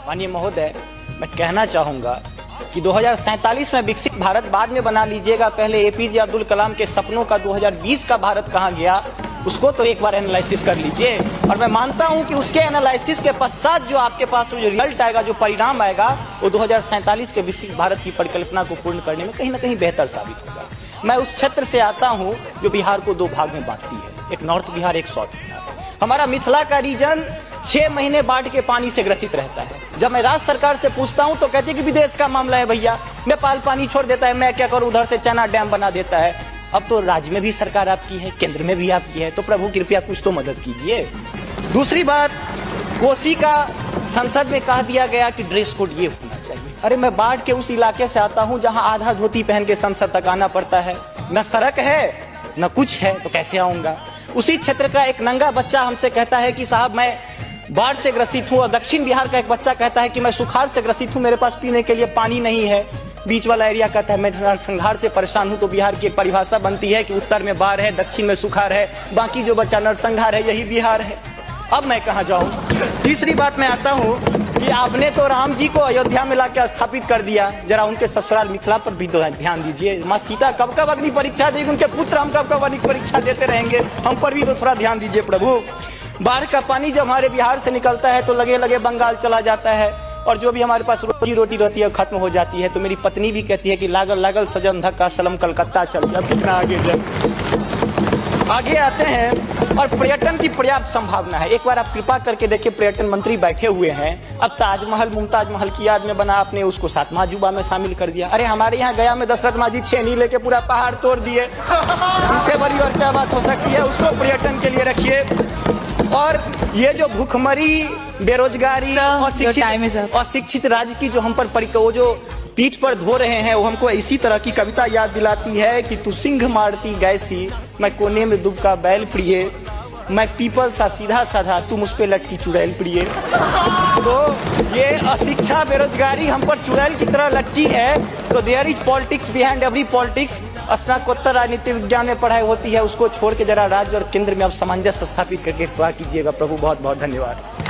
माननीय महोदय, मैं कहना चाहूंगा कि 2047 में विकसित भारत बाद में बना लीजिएगा, पहले एपीजे अब्दुल कलाम के सपनों का 2020 का भारत कहाँ गया उसको तो एक बार एनालिसिस कर लीजिए। और मैं मानता हूं कि उसके एनालिसिस के पश्चात जो आपके पास जो रिजल्ट आएगा, जो परिणाम आएगा, वो 2047 के विकसित भारत की परिकल्पना को पूर्ण करने में कहीं ना कहीं बेहतर साबित होगा। मैं उस क्षेत्र से आता हूं जो बिहार को दो भाग में बांटती है, एक नॉर्थ बिहार, एक साउथ बिहार। हमारा मिथिला का रीजन 6 महीने बाढ़ के पानी से ग्रसित रहता है। जब मैं राज्य सरकार से पूछता हूं तो कहती है कि विदेश का मामला है भैया, नेपाल पानी छोड़ देता है, मैं क्या करूं, उधर से चना डैम बना देता है। अब तो राज्य में भी सरकार आपकी है, केंद्र में भी आपकी है, तो प्रभु कृपया कुछ तो मदद कीजिए। दूसरी बात, कोसी का संसद में कह दिया गया कि ड्रेस कोड ये होना चाहिए। अरे मैं बाढ़ के उस इलाके से आता हूं जहां आधा धोती पहन के संसद तक आना पड़ता है, न सड़क है न कुछ है, तो कैसे आऊंगा। उसी क्षेत्र का एक नंगा बच्चा हमसे कहता है कि साहब मैं बाढ़ से ग्रसित हूँ, और दक्षिण बिहार का एक बच्चा कहता है कि मैं सुखाड़ से ग्रसित हूँ, मेरे पास पीने के लिए पानी नहीं है। बीच वाला एरिया कहता है मैं नरसंहार से परेशान हूँ। तो बिहार की एक परिभाषा बनती है कि उत्तर में बाढ़ है, दक्षिण में सुखाड़ है, बाकी जो बचा नरसंहार है, यही बिहार है। अब मैं कहाँ जाऊँ। तीसरी बात में आता हूँ कि आपने तो राम जी को अयोध्या में लाकर स्थापित कर दिया, जरा उनके ससुराल मिथिला पर भी ध्यान दीजिए। माँ सीता कब कब अग्नि परीक्षा देगी, उनके पुत्र हम कब कब अग्नि परीक्षा देते रहेंगे, हम पर भी तो थोड़ा ध्यान दीजिए प्रभु। बाढ़ का पानी जब हमारे बिहार से निकलता है तो लगे लगे बंगाल चला जाता है, और जो भी हमारे पास रोजी रोटी रहती है खत्म हो जाती है। तो मेरी पत्नी भी कहती है कि लागल लागल सजन धक्का सलम कलकत्ता चल गया, कितना आगे जब आगे आते हैं। और पर्यटन की पर्याप्त संभावना है। एक बार आप कृपा करके देखिए, पर्यटन मंत्री बैठे हुए हैं, अब ताजमहल मुमताज महल की याद में बना, आपने उसको 7वां अजूबा में शामिल कर दिया। अरे हमारे यहाँ गया में दशरथ मांझी छेनी लेके पूरा पहाड़ तोड़ दिए, इससे बड़ी और क्या बात हो सकती है। उसको पर्यटन के लिए रखिए। और ये जो भूखमरी, बेरोजगारी, अशिक्षित राज्य की जो हम पर वो जो पीठ पर धो रहे हैं, वो हमको इसी तरह की कविता याद दिलाती है कि तू सिंह मारती गैसी, मैं कोने में दुब का बैल प्रिय, मैं पीपल सा सीधा साधा, तुम उस पे लटकी चुड़ैल प्रिय। तो ये अशिक्षा, बेरोजगारी हम पर चुड़ैल की तरह लटकी है। तो there is politics behind every politics. स्नातकोत्तर राजनीति विज्ञान में पढ़ाई होती है, उसको छोड़ के जरा राज्य और केंद्र में अब सामंजस्य स्थापित करके कीजिएगा प्रभु। बहुत बहुत धन्यवाद।